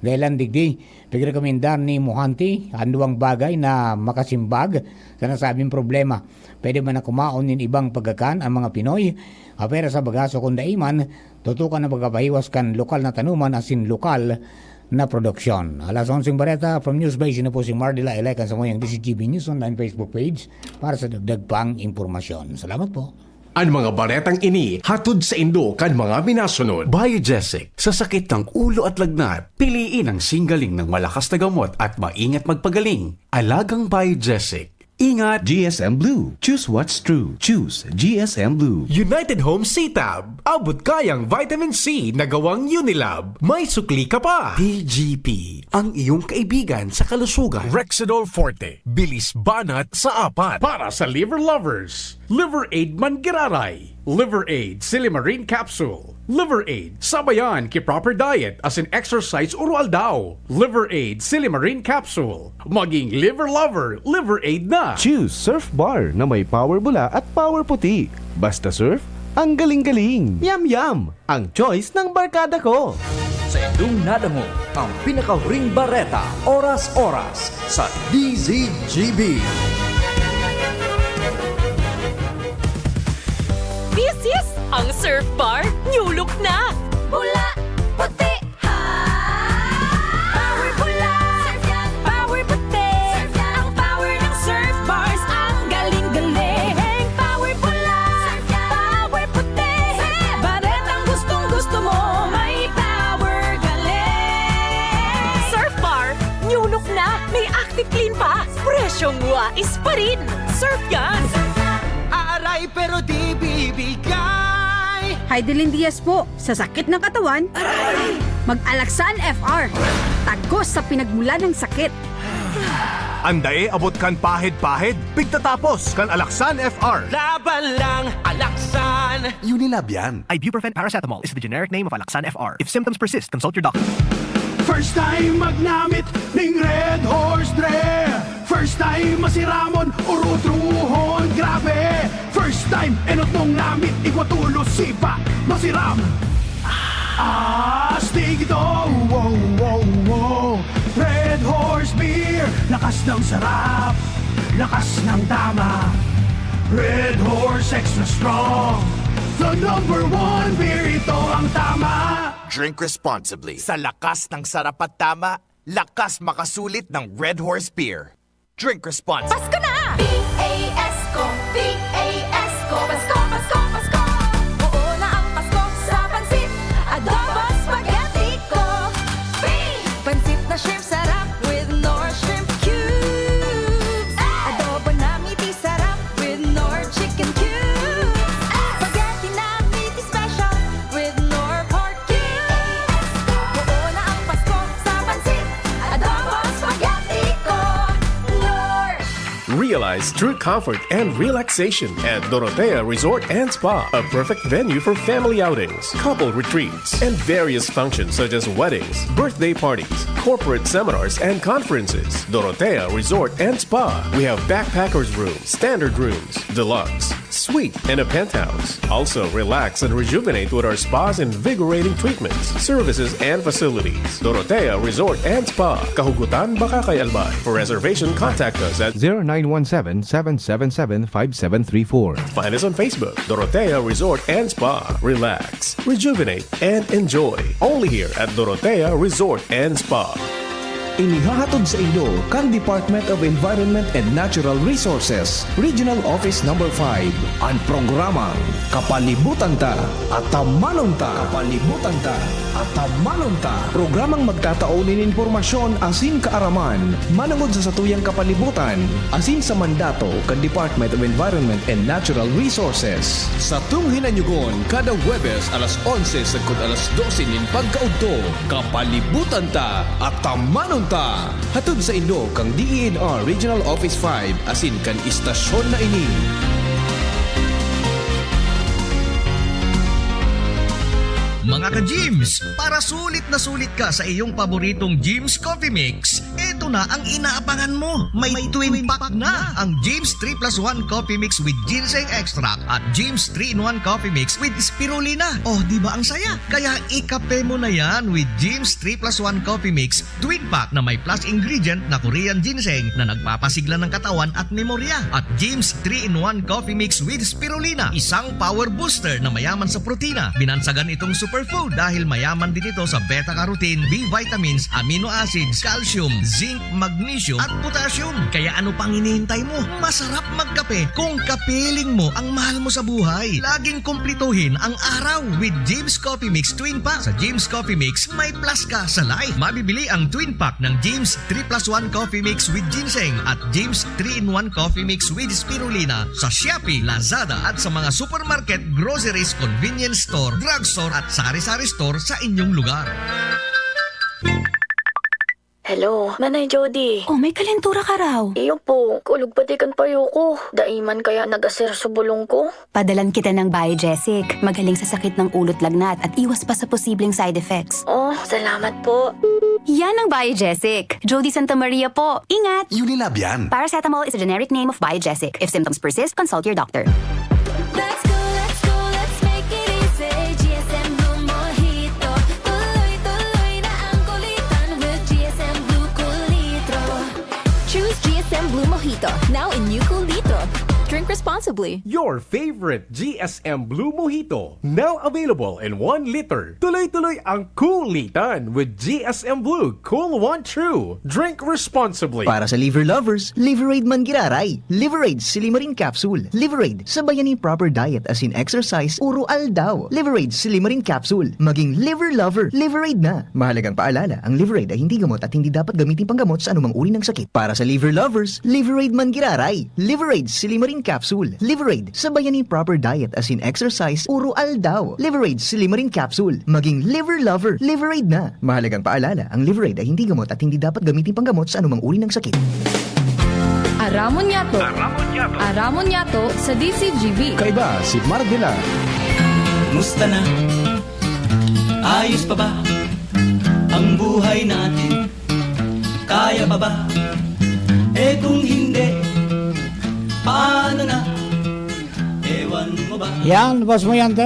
[SPEAKER 4] Dahil ang digdi, pagrekomendar ni Muhanti ang duwang bagay na makasimbag sa nasabing problema. Pwede man na kumaon nin ibang pagkakan ang mga Pinoy, apera sa bagaso kung daiman, tutukan na pagkapahiwas kan lokal na tanuman asin lokal na produksyon. Alas 11 Bareta from Newsbase, na po si Mardila Elekan sa muyang DCGB News online Facebook page para sa dagdag pang impormasyon. Salamat po.
[SPEAKER 11] Ang mga baretang ini hatod sa Indo kan mga minasunod.
[SPEAKER 12] Biogesic, sa sakit ng ulo at lagnat, piliin ang singgaling ng malakas na gamot at maingat magpagaling. Alagang Biogesic. Ingat!
[SPEAKER 2] GSM Blue. Choose what's true. Choose GSM Blue.
[SPEAKER 5] United Home C-Tab. Abot kayang vitamin C na gawang Unilab. May sukli ka pa.
[SPEAKER 12] PGP, ang iyong kaibigan sa kalusugan.
[SPEAKER 5] Rexidol Forte. Bilis banat sa 4.
[SPEAKER 11] Para sa liver lovers, Liver Aid Manggiraray, Liver Aid Silimarine Capsule, Liver Aid sabayan ki proper diet as in exercise urual daw. Liver Aid Silimarine Capsule, maging liver lover, Liver Aid na.
[SPEAKER 2] Choose Surf Bar na may power bula at power puti. Basta surf, ang galing-galing. Yum-yum! Ang choice ng barkada ko.
[SPEAKER 10] Sa inyong nadamo, ang pinakahuring bareta, oras-oras sa DZGB.
[SPEAKER 9] This is ang Surf Bar New Look na! Bula, puti, ha! Power bula, surf yan, power puti. Surf yan, ang power ng Surf Bars, ang galing-galing. Power bula, surf yan, power puti. Baret ang gustong-gusto mo, may power galing. Surf Bar, New Look na, may active clean pa. Presyong wais pa rin. Surf yan!
[SPEAKER 5] Aaray pero di bibigay.
[SPEAKER 13] Heidelin Diaz po, sa sakit ng katawan, mag-Alaxan FR. Tagos sa pinagmula ng sakit.
[SPEAKER 5] Andae abot kan pahid-pahid, pigtatapos kan Alaxan FR. Laban lang, Alaxan.
[SPEAKER 10] Unilab yan.
[SPEAKER 5] Ibuprofen paracetamol is the generic name of Alaxan FR. If symptoms persist, consult your doctor.
[SPEAKER 3] First time magnamit ning Red Horse Dre. First time masiramon urutruhon grabe. First First time, enot mong namit, ikwatulo sipa, masiram. Astig ito, wow, wow, wow. Red Horse Beer, lakas ng sarap, lakas ng tama. Red Horse Extra Strong, the number one beer, ito ang tama.
[SPEAKER 14] Drink responsibly. Sa lakas ng sarap at tama, lakas makasulit ng Red Horse Beer. Drink responsibly.
[SPEAKER 9] Pasko na! P-A-S-Co, P-A-S-Co, Pasko, Pasko, Pasko. Oo na ang Pasko sa pansit, adobo, spaghetti ko. Pansit na shrimp sarap with Nor shrimp cubes. Adobo na meaty sarap with Nor chicken cubes. Spaghetti na meaty special with Nor pork cubes. Oo na ang Pasko sa pansit, adobo, spaghetti ko. Nor.
[SPEAKER 15] Realize true comfort and relaxation at Dorotea Resort and Spa, a perfect venue for family outings, couple retreats, and various functions such as weddings, birthday parties, corporate seminars, and conferences. Dorotea Resort and Spa. We have backpackers rooms, standard rooms, deluxe, suite, and a penthouse. Also, relax and rejuvenate with our spa's invigorating treatments, services, and facilities. Dorotea Resort and Spa, Kahugutan, Bakakay, Albay. For reservation, contact us at
[SPEAKER 2] 0917-777-5734.
[SPEAKER 15] Find us on Facebook, Dorotea Resort and Spa. Relax, rejuvenate, and enjoy. Only here at Dorotea Resort and Spa.
[SPEAKER 10] Inihahatod sa inyo kang Department of Environment and Natural Resources, Regional Office No. 5, ang programang Kapalibutan Ta at Tamanon Ta. Kapalibutan Ta at Tamanon Ta. Programang magtataunin informasyon asin kaaraman, manungod sa satuyang kapalibutan, asin sa mandato kang Department of Environment and Natural Resources. Sa tunghinanyugon, kada Huwebes alas 11 sagkod alas 12 nin pagkaudto, Kapalibutan Ta at Tamanon Ta. Hatod sa inyo kang DENR Regional Office 5 asin kan istasyon na ini.
[SPEAKER 16] Mga ka-Jims, para sulit na sulit ka sa iyong paboritong Jims Coffee Mix, eto na ang inaabangan mo. May twin pack na ang Jims 3+1 Coffee Mix with Ginseng Extract at Jims 3-in-1 Coffee Mix with Spirulina. Oh, di ba ang saya? Kaya ikape mo na yan with Jims 3+1 Coffee Mix twin pack na may plus ingredient na Korean ginseng na nagpapasigla ng katawan at memorya. At Jims 3-in-1 Coffee Mix with Spirulina, isang power booster na mayaman sa protina. Binansagan itong superfood dahil mayaman din ito sa beta-carotene, B vitamins, amino acids, calcium, zinc, magnesium at potassium. Kaya ano pang hinihintay mo? Masarap magkape kung kapiling mo ang mahal mo sa buhay. Laging kumplituhin ang araw with Jims Coffee Mix Twin Pack. Sa Jims Coffee Mix, may plus ka sa life. Mabibili ang twin pack ng Jims 3+1 Coffee Mix with Ginseng at Jims 3-in-1 Coffee Mix with Spirulina sa Shopee, Lazada at sa mga supermarket, groceries, convenience store, drugstore at sari-sari store sa inyong lugar.
[SPEAKER 17] Hello, Manay Jody.
[SPEAKER 13] Oh, may kalentura ka raw.
[SPEAKER 17] Iyo po, kulog pati kan payo ko. Daiman kaya nag-aser sa bulong ko.
[SPEAKER 13] Padalan kita ng Biogesic. Magaling sa sakit ng ulot lagnat at iwas pa sa posibleng side effects.
[SPEAKER 17] Oh, salamat po.
[SPEAKER 13] Yan ang Biogesic. Jody Santa Maria po. Ingat!
[SPEAKER 10] Unilab yan.
[SPEAKER 13] Paracetamol is a generic name of Biogesic. If symptoms persist, consult your doctor.
[SPEAKER 9] Let's go, let's go, let's make it easy. GSM Blue Mojito. Tuloy-tuloy na ang kulitan with GSM Blue Kulitro. Choose GSM Blue Mojito, now in new Kulito. Drink responsibly.
[SPEAKER 11] Your favorite GSM Blue Mojito, now available in 1 liter. Tuloy-tuloy ang kulitan with GSM Blue Cool One True. Drink responsibly.
[SPEAKER 18] Para sa liver lovers, Liverade Mangiraray, Liverade Silimarin Capsule, Liverade Sabayaning Proper Diet as in exercise, Uro Aldaw, Liverade Silimarin Capsule, maging liver lover, Liverade na. Mahalagang paalala, ang Liverade ay hindi gamot at hindi dapat gamitin panggamot sa anumang uri ng sakit. Para sa liver lovers, Liverade Mangiraray, Liverade Silimarin Capsule, Liverade Sabayaning Proper Diet as in exercise, Uro Aldaw, Liverade Silimarin Capsule, maging liver lover, Liverade na. Mahalagang paalala, ang Liverade ay hindi gamot at hindi dapat gamitin panggamot sa anumang uri ng sakit.
[SPEAKER 1] Aramon Yato sa DCGB.
[SPEAKER 2] Kaiba si Mardila.
[SPEAKER 19] Musta na? Ayos pa ba ang buhay natin? Kaya pa ba? Eh kung hindi, paano na?
[SPEAKER 4] Yan, boss mo yan,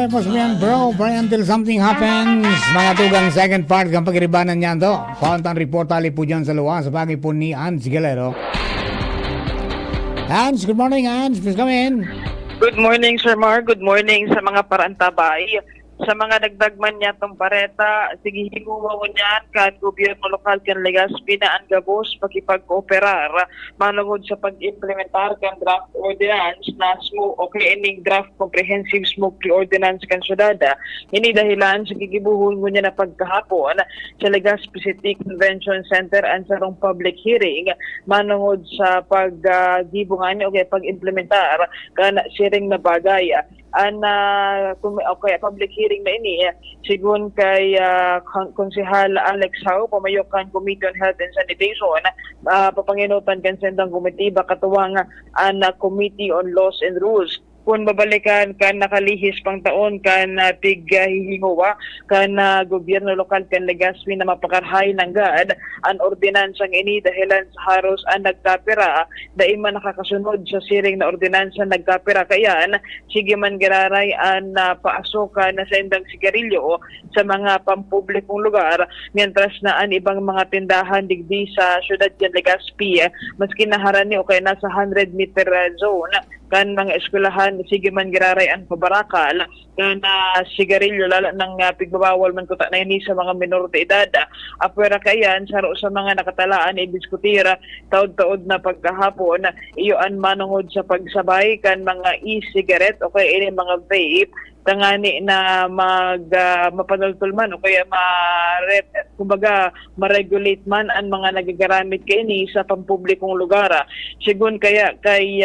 [SPEAKER 4] bro. Pray until something happens. Mga tugang second part kang pagiribanan niyan to. Pauntang report tali po dyan sa luwa sa bagay po ni Hans Galero. Hans, good morning, Hans. Please come in.
[SPEAKER 20] Good morning, Sir Mar. Good morning sa mga parantabay. Sa mga nagdagman niya itong pareta, sige himuwa mo niyan kan gobyerno lokal kan Legazpi na ang gabos pakipag-kooperar manungod sa pag-implementar kan draft ordinance na smoke okay ining draft comprehensive smoke-free ordinance kan syudad. Ini dahilan sa gigibuhon mo niya na pagkahapon sa Legazpi City Convention Center ang sarong public hearing manungod sa pag-gibungan okay pag-implementar kan siring na bagay. Okay, public hearing na ini sigun kay Konsehal Alex Hau pamayokan Committee on Health and Sanitation papanginutan kan sendang komitiba katuwang ang Committee on Laws and Rules kung babalikan kan nakalihis pang taon kan pighihinguwa kan gobyerno lokal kan Legazpi na mapakarhay ng GAD ang ordinansang ini dahilan sa haros ang nagkapira dahil man nakakasunod sa siring na ordinansa nagkapira kayan sige man giraray ang paasokan na sendang sigarilyo sa mga pampublikong lugar mientras na ang ibang mga tindahan digdi sa syudad kan Legazpi maski naharani o kaya nasa 100-meter zone kan mga eskwelahan sige man giraray ang pabarakal kan sigarilyo lalo ng pigbabawal man kuta na ini sa mga menor de edad apwera kayan saro sa mga nakatalaan idiskutira taod-taod na pagkahapon iyoan manungod sa pagsabay kan mga e-cigarette o kaya ini mga vape tangani na mapanultul man o kaya kumbaga ma-regulate man ang mga nagagamit kaini sa pampublikong lugar. Sigun kaya kay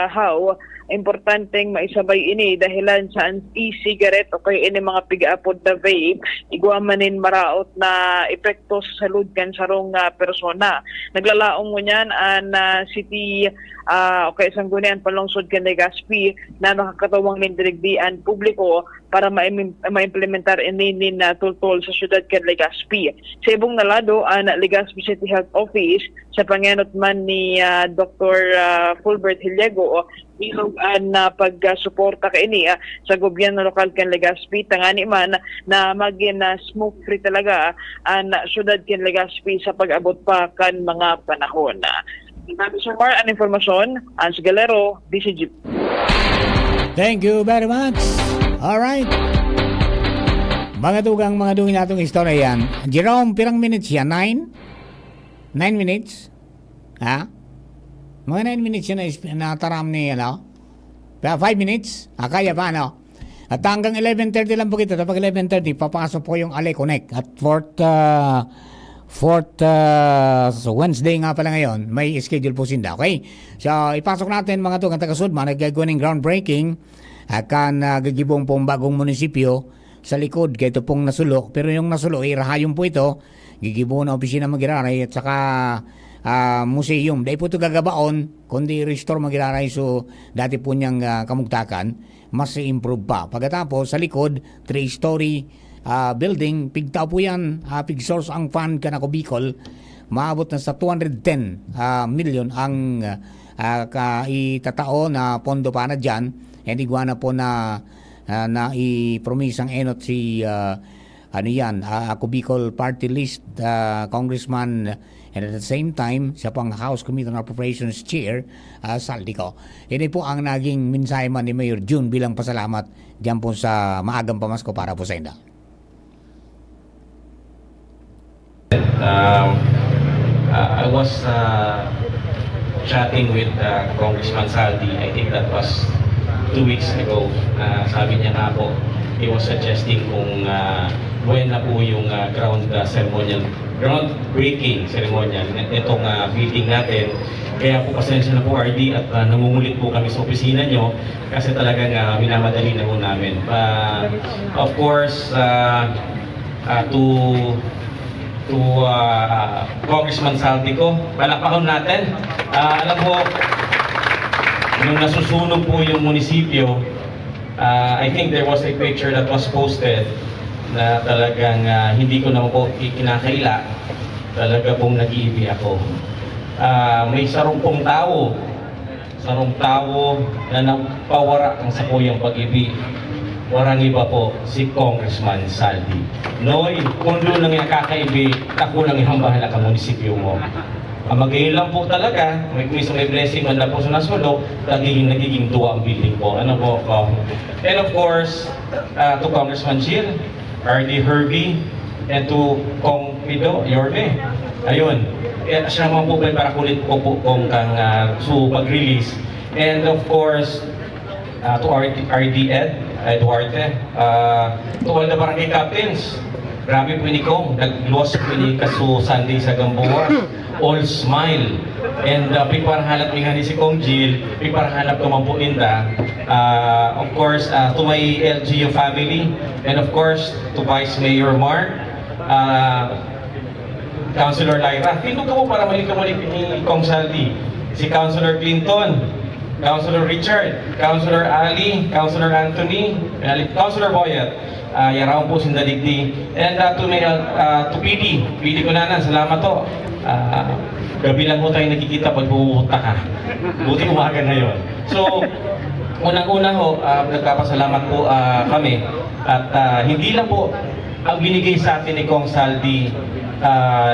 [SPEAKER 20] how importanteng maisabay ini dahilan sa e-cigarette o kaya ini mga pigaapod na vape iguamanin maraot na epekto sa salud kan sarong persona. Naglalaong mo niyan ang city o kaya sanggunian palungsod kan Legazpi na nakakatawang nindirigdian publiko para ma-implementar ini na tultol sa syudad kan Legazpi. Sa ibong nalado ang Legazpi City Health Office sa pangenot man ni Dr. Fulbert Hillego ilog ang pagsuporta kay ini sa gobyerno lokal kan Legazpi tangani man na maging smoke-free talaga ang syudad kan Legazpi sa pag-abot pa kan mga panahon. Nabi Sir Mar, ang informasyon, Hans Galero, DCG.
[SPEAKER 4] Thank you very much. Alright. Mga duging natong istorya yan. Jerome, pirang minutes yan? 9? 9 minutes? Ha? Mga 9 minutes yan na taram ni, 5 minutes? Kaya pa, At hanggang 11:30 lang po kita. Kapag 11:30, papasok po yung Ale Connect. At fourth Wednesday nga pala ngayon, may schedule po sinda. Okay? So, ipasok natin mga tugang taga-Sudma, nagagawin ng groundbreaking akan gagibong pong bagong munisipyo sa likod kaya ito pong nasulo. Pero yung nasulo, irahayon po ito, gigibo na opisina Magiraray at saka museum. Dahil po ito gagabaon, kundi restore Magiraray so dati po niyang kamugtakan, mas improve pa. Pagkatapos, sa likod, 3-story building, pigtao po yan, pig source ang fund ka na Bicol, maabot na sa 210 million ang itatao na pondo pa na dyan, and iguana po na i-promise ang enot si Bicol Party List Congressman, and at the same time, siya pang House Committee on Appropriations Chair, Saldico. Ini po ang naging mensahe man ni Mayor June bilang pasalamat dyan po sa maagang pamasko para po sa inyo.
[SPEAKER 21] I was chatting with Congressman Saldi. I think that was 2 weeks ago. Sabi niya nga po, he was suggesting kung when na po yung groundbreaking ceremonial itong meeting natin. Kaya po pasensya na po RD at nangungulit po kami sa opisina nyo kasi talagang minamadali na po namin. Of course, to Congressman Saldico, palakpakan natin. Alam mo, nung nasusunog po yung munisipyo, I think there was a picture that was posted na talagang hindi ko naman po kinakaila. Talaga pong nag-iibi ako. May sarong tao na napawara ang sakuyang pag-ibi. Warang iba po si Congressman Saldi. Noy, kung doon lang yung kakaibi, ako lang yung bahala ka munisipyo mo. Ang magayon lang po talaga, may blessing man lang po sa nasulo, nagiging tuwa ang building po. Ano po? And of course, to Congressman Jill, R.D. Herbie, and to Kong Pido, Yorme. Ayun. Siya naman po para kulit po kung kang pag-release. And of course, to R.D. Duarte, to all the barangay captains. Grabe po ni Kong, nag-loss po ni Kasu Sunday sa Gamboa. All smile. And piparahanap ni si Kong Jill, piparahanap naman po ninda. Of course, to my LGU family, and of course, to Vice Mayor Mark, Councilor Lyra. Pindot ko po para malik-malik ni Kong Saldi. Si Councilor Clinton, Councilor Richard, Councilor Ali, Councilor Anthony, Councilor Boyet, yaraw po sindaligdi. And to PD ko nanan, salamat to. Gabi lang po tayo nagkikita pag pumunta ka. Buti umaga na yun. So, unang-una ho, nagpapasalamat po kami. At hindi lang po ang binigay sa atin ni Kong Saldi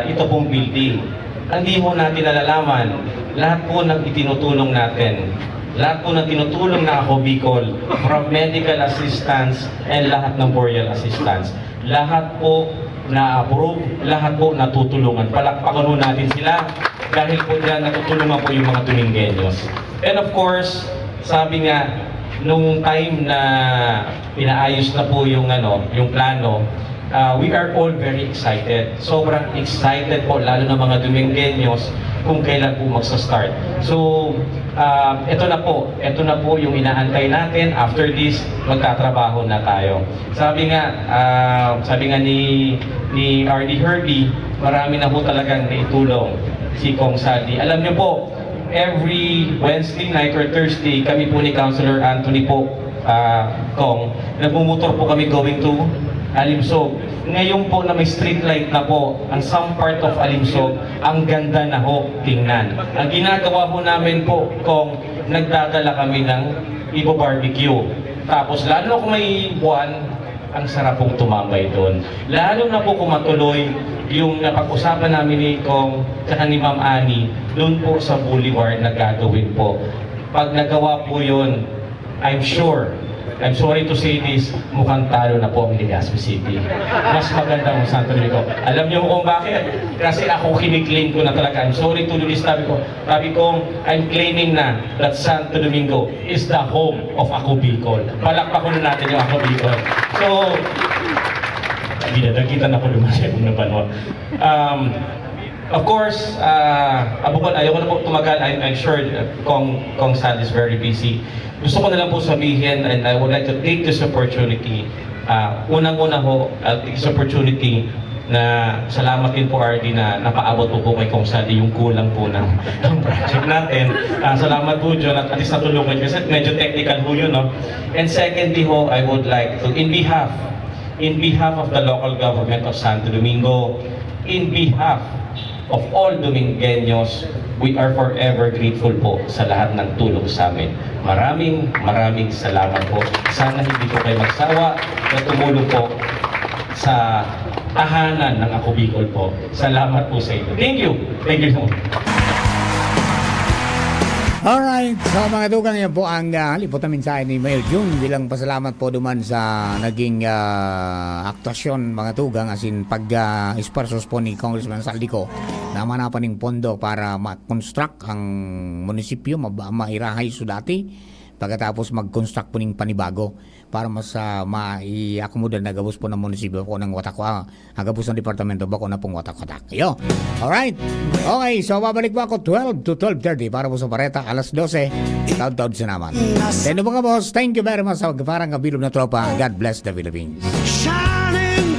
[SPEAKER 21] ito pong building. Hindi mo natin nalalaman lahat po ng itinutulong natin. Lahat po ng tinutulong na ako Bicol, from medical assistance and lahat ng burial assistance. Lahat po na-approve, lahat po natutulungan. Palakpakan po natin sila dahil po dyan natutulungan po yung mga Domingueños. And of course, sabi nga, nung time na pinaayos na po yung plano, we are all very excited. Sobrang excited po, lalo na mga Domingueños, kung kailan po magsa-start. So, ito na po yung inaantay natin. After this, magtatrabaho na tayo. Sabi nga ni R.D. Herbie, marami na po talagang naitulong si Kong Saldi. Alam niyo po, every Wednesday night or Thursday, kami po ni Councilor Anthony po, Kong, nagmumotor po kami going to Alimsog. Ngayon po na may street light na po, ang some part of Alimsog, ang ganda na ho tingnan. Ang ginagawa po namin po, Kong, nagdadala kami ng Ibo Barbecue. Tapos lalo kung may buwan, ang sarap pong tumambay doon. Lalo na po kung matuloy yung napag-usapan namin ni Kong at ni Ma'am Annie, doon po sa Boulevard na gagawin po. Pag nagawa po yun, I'm sorry to say this, mukhang talo na po ang Legazpi City. Mas maganda ang Santo Domingo. Alam niyo kung bakit? Kasi ako kiniklaim ko na talaga. I'm sorry to do this, sabi ko, I'm claiming na that Santo Domingo is the home of Ako Bicol. Palakpakan na natin yung Ako Bicol. So, nakita na ko lumasya kung napanon. Of course, ayoko na po tumagal. I'm sure Kong Sal is very busy. Gusto ko na lang po sabihin, and I would like to take this opportunity. Unang-una ho, I'll take this opportunity na salamat din po RD na napaabot po kay Kong Saldi yung kulang po ng project natin. Salamat po John at least natulungan kasi medyo technical po yun, no? And secondly ho, I would like to, in behalf of the local government of Santo Domingo, in behalf of all Domingueños, we are forever grateful po sa lahat ng tulong sa amin. Maraming salamat po. Sana hindi po kayo magsawa na tumulong po sa tahanan ng Ako Bicol po. Salamat po sa inyo. Thank you. Thank you so much.
[SPEAKER 4] Alright, so mga tugang, yan po ang liputan mensahe ni Mayor June bilang pasalamat po duman sa naging aktasyon mga tugang as in pag-isparsos po ni Congressman Saldico na manapan ng pondo para ma-construct ang munisipyo, mairahay so dati pagkatapos mag-construct po ng panibago para mas ma-i-akomoda na gabos po ng munisipyo po ng Watakwa, agabos ng departamento bako na pong Watak-Watak. Yo. Alright. Okay, so babalik po ako 12 to 12:30 para po sa Pareta, alas 12. Taud-taud sa naman. Then mga boss, thank you very much sa parang kabilog na tropa. God bless the Philippines.
[SPEAKER 3] Shining